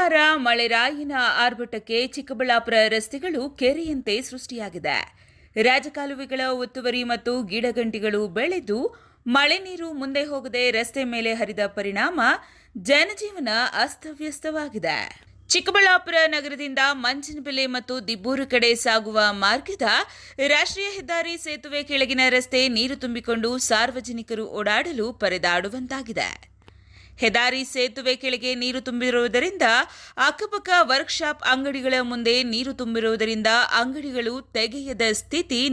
ಶುಕ್ರವಾರ ಮಳೆರಾಯಿನ ಆರ್ಭಟಕ್ಕೆ ಚಿಕ್ಕಬಳ್ಳಾಪುರ ರಸ್ತೆಗಳು ಕೆರೆಯಂತೆ ಸೃಷ್ಟಿಯಾಗಿದೆ. ರಾಜಕಾಲುವೆಗಳ ಒತ್ತುವರಿ ಮತ್ತು ಗಿಡಗಂಟಿಗಳು ಬೆಳೆದು ಮಳೆ ನೀರು ಮುಂದೆ ಹೋಗದೆ ರಸ್ತೆ ಮೇಲೆ ಹರಿದ ಪರಿಣಾಮ ಜನಜೀವನ ಅಸ್ತವ್ಯಸ್ತವಾಗಿದೆ. ಚಿಕ್ಕಬಳ್ಳಾಪುರ ನಗರದಿಂದ ಮಂಚನಬೆಲೆ ಮತ್ತು ದಿಬ್ಬೂರು ಕಡೆ ಸಾಗುವ ಮಾರ್ಗದ ರಾಷ್ಟ್ರೀಯ ಹೆದ್ದಾರಿ ಸೇತುವೆ ಕೆಳಗಿನ ರಸ್ತೆ ನೀರು ತುಂಬಿಕೊಂಡು ಸಾರ್ವಜನಿಕರು ಓಡಾಡಲು ಪರದಾಡುವಂತಾಗಿದೆ. ಹೆದ್ದಾರಿ ಸೇತುವೆ ಕೆಳಗೆ ನೀರು ತುಂಬಿರುವುದರಿಂದ ಅಕ್ಕಪಕ್ಕ ವರ್ಕ್ಶಾಪ್ ಅಂಗಡಿಗಳ ಮುಂದೆ ನೀರು ತುಂಬಿರುವುದರಿಂದ ಅಂಗಡಿಗಳು ತೆಗೆಯದ ಸ್ಥಿತಿ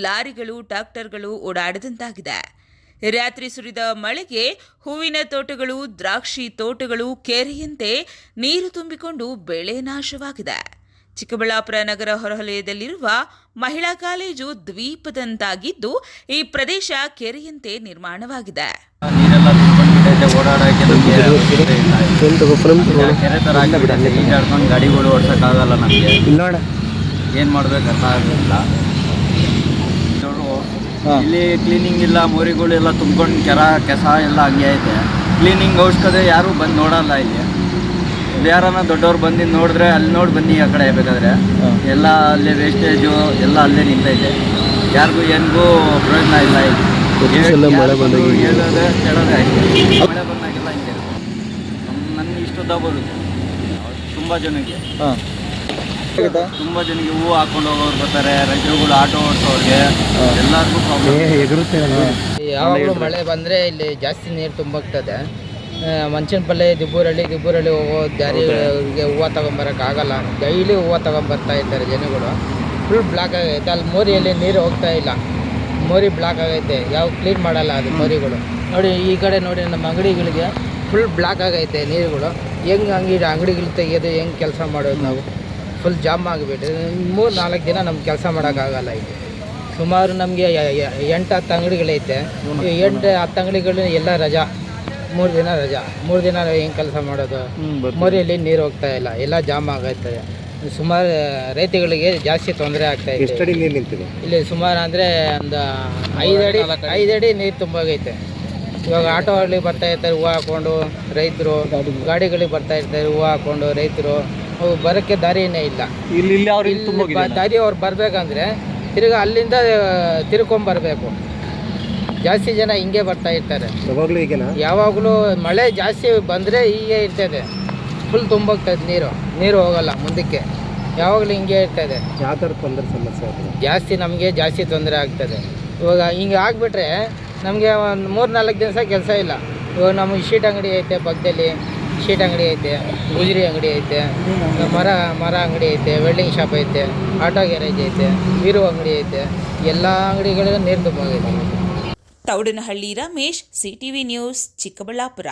ಲಾರಿಗಳು ಟ್ರಾಕ್ಟರ್ಗಳು ಓಡಾಡದಂತಾಗಿದೆ. ರಾತ್ರಿ ಸುರಿದ ಮಳೆಗೆ ಹೂವಿನ ತೋಟಗಳು, ದ್ರಾಕ್ಷಿ ತೋಟಗಳು ಕೆರೆಯಂತೆ ನೀರು ತುಂಬಿಕೊಂಡು ಬೆಳೆ ನಾಶವಾಗಿದೆ. ಚಿಕ್ಕಬಳ್ಳಾಪುರ ನಗರ ಹೊರವಲಯದಲ್ಲಿರುವ ಮಹಿಳಾ ಕಾಲೇಜು ದ್ವೀಪದಂತಾಗಿದ್ದು ಈ ಪ್ರದೇಶ ಕೆರೆಯಂತೆ ನಿರ್ಮಾಣವಾಗಿದೆ. ಗಾಡಿಗಳು ಓಡಿಸೋಕ್ಕಾಗಲ್ಲ, ನಮಗೆ ಏನು ಮಾಡ್ಬೇಕು ಅರ್ಥ ಆಗಲಿಲ್ಲ. ಇಲ್ಲಿ ಕ್ಲೀನಿಂಗ್ ಇಲ್ಲ, ಮೋರಿಗಳೆಲ್ಲ ತುಂಬ್ಕೊಂಡು ಕೆಸ ಎಲ್ಲ ಹಂಗೆ ಐತೆ. ಕ್ಲೀನಿಂಗ್ ಔಷಧ ಯಾರೂ ಬಂದು ನೋಡಲ್ಲ. ಇಲ್ಲಿ ಯಾರನ್ನ ದೊಡ್ಡವ್ರು ಬಂದು ನೋಡಿದ್ರೆ ಅಲ್ಲಿ ನೋಡಿ ಬನ್ನಿ ಆ ಕಡೆ ಬೇಕಾದ್ರೆ ಎಲ್ಲ ಅಲ್ಲೇ ವೇಸ್ಟೇಜು ಎಲ್ಲ ಅಲ್ಲೇ ನಿಂತೈತೆ. ಯಾರಿಗೂ ಏನಿಗೂ ಪ್ರಯೋಜನ ಇಲ್ಲ. ಇಲ್ಲಿ ಹೇಳೋದೇ ಕೇಳೋದೇ ಆಯ್ತು. ಮಳೆ ಬಂದಾಗೆಲ್ಲ ಹಿಂಗೆ ನನಗೆ ಇಷ್ಟೊತ್ತ ಬರುತ್ತೆ. ತುಂಬ ಜನಕ್ಕೆ ಹೂವು ಹಾಕೊಂಡು ಹೋಗೋರು ಬರ್ತಾರೆ, ರೈತರುಗಳು ಆಟೋ ಓಡಿಸೋರಿಗೆ ಎಲ್ಲರಿಗೂ ಪ್ರಾಬ್ಲಮ್. ಯಾವಾಗಲೂ ಮಳೆ ಬಂದರೆ ಇಲ್ಲಿ ಜಾಸ್ತಿ ನೀರು ತುಂಬೋಗ್ತದೆ. ಮಂಚನಪಲ್ಲೆ, ದಿಬ್ಬೂರಳ್ಳಿ ಹೋಗೋ ದಾರಿಗೆ ಹೂವು ತೊಗೊಂಬರೋಕ್ಕಾಗಲ್ಲ. ಡೈಲಿ ಹೂವು ತೊಗೊಂಬರ್ತಾ ಇರ್ತಾರೆ ಜನಗಳು. ಫುಲ್ ಬ್ಲಾಕ್ ಆಗೈತೆ. ಅಲ್ಲಿ ಮೋರಿಯಲ್ಲಿ ನೀರು ಹೋಗ್ತಾ ಇಲ್ಲ, ಮೋರಿ ಬ್ಲಾಕ್ ಆಗೈತೆ. ಯಾವ ಕ್ಲೀನ್ ಮಾಡಲ್ಲ ಅದು ಮೋರಿಗಳು. ನೋಡಿ ಈ ಕಡೆ ನೋಡಿ, ನಮ್ಮ ಅಂಗಡಿಗಳಿಗೆ ಫುಲ್ ಬ್ಲಾಕ್ ಆಗೈತೆ ನೀರುಗಳು. ಹೆಂಗೆ ಅಂಗಡಿಗಳು ತೆಗೆಯೋದು, ಹೆಂಗೆ ಕೆಲಸ ಮಾಡೋದು ನಾವು? ಫುಲ್ ಜಾಮ್ ಆಗಿಬಿಟ್ಟು 3-4 ದಿನ ನಮ್ಗೆ ಕೆಲಸ ಮಾಡೋಕ್ಕಾಗಲ್ಲ. ಇಲ್ಲಿ ಸುಮಾರು ನಮಗೆ 8-10 ಅಂಗಡಿಗಳೈತೆ. 8-10 ಅಂಗಡಿಗಳು ಎಲ್ಲ ರಜಾ. 3 ದಿನ ರಜಾ. 3 ದಿನ ಹೆಂಗೆ ಕೆಲಸ ಮಾಡೋದು? ಮೋರಿಯಲ್ಲಿ ನೀರು ಹೋಗ್ತಾ ಇಲ್ಲ, ಎಲ್ಲ ಜಾಮ್ ಆಗೈತೆ. ಸುಮಾರು ರೈತಗಳಿಗೆ ಜಾಸ್ತಿ ತೊಂದರೆ ಆಗ್ತಾಯಿದೆ. ಇಲ್ಲಿ ಸುಮಾರು ಅಂದರೆ ಒಂದು 5 ಅಡಿ ನೀರು ತುಂಬೋಗೈತೆ. ಇವಾಗ ಆಟೋಗಳಿಗೆ ಬರ್ತಾ ಇರ್ತಾರೆ ಹೂವು ಹಾಕ್ಕೊಂಡು ರೈತರು, ಗಾಡಿಗಳಿಗೆ ಬರ್ತಾ ಇರ್ತಾರೆ ಹೂವು ಹಾಕ್ಕೊಂಡು ರೈತರು. ಅವು ಬರೋಕ್ಕೆ ದಾರಿಯೇ ಇಲ್ಲ. ದಾರಿ ಅವ್ರು ಬರಬೇಕಂದ್ರೆ ತಿರ್ಗಿ ಅಲ್ಲಿಂದ ತಿರ್ಕೊಂಬರ್ಬೇಕು. ಜಾಸ್ತಿ ಜನ ಹಿಂಗೆ ಬರ್ತಾ ಇರ್ತಾರೆ. ಯಾವಾಗಲೂ ಮಳೆ ಜಾಸ್ತಿ ಬಂದರೆ ಹೀಗೆ ಇರ್ತದೆ. ಫುಲ್ ತುಂಬೋಗ್ತದೆ ನೀರು ಹೋಗಲ್ಲ ಮುಂದಕ್ಕೆ. ಯಾವಾಗಲೂ ಹಿಂಗೆ ಇರ್ತದೆ. ನಮಗೆ ಜಾಸ್ತಿ ತೊಂದರೆ ಆಗ್ತದೆ. ಇವಾಗ ಹಿಂಗೆ ಆಗಿಬಿಟ್ರೆ ನಮಗೆ ಒಂದು 3-4 ದಿವಸ ಕೆಲಸ ಇಲ್ಲ. ಇವಾಗ ನಮಗೆ ಶೀಟ್ ಅಂಗಡಿ ಐತೆ, ಪಕ್ಕದಲ್ಲಿ ಶೀಟ್ ಅಂಗಡಿ ಐತೆ, ಗುಜರಿ ಅಂಗಡಿ ಐತೆ, ಮರ ಅಂಗಡಿ ಐತೆ, ವೆಲ್ಡಿಂಗ್ ಶಾಪ್ ಐತೆ, ಆಟೋ ಗ್ಯಾರೇಜ್ ಐತೆ, ವೀರು ಅಂಗಡಿ ಐತೆ. ಎಲ್ಲ ಅಂಗಡಿಗಳಿಗೂ ನೀರು ತುಂಬೋಗೈತೆ. Thoudanahalli Ramesh, CTV news, Chikkaballapur.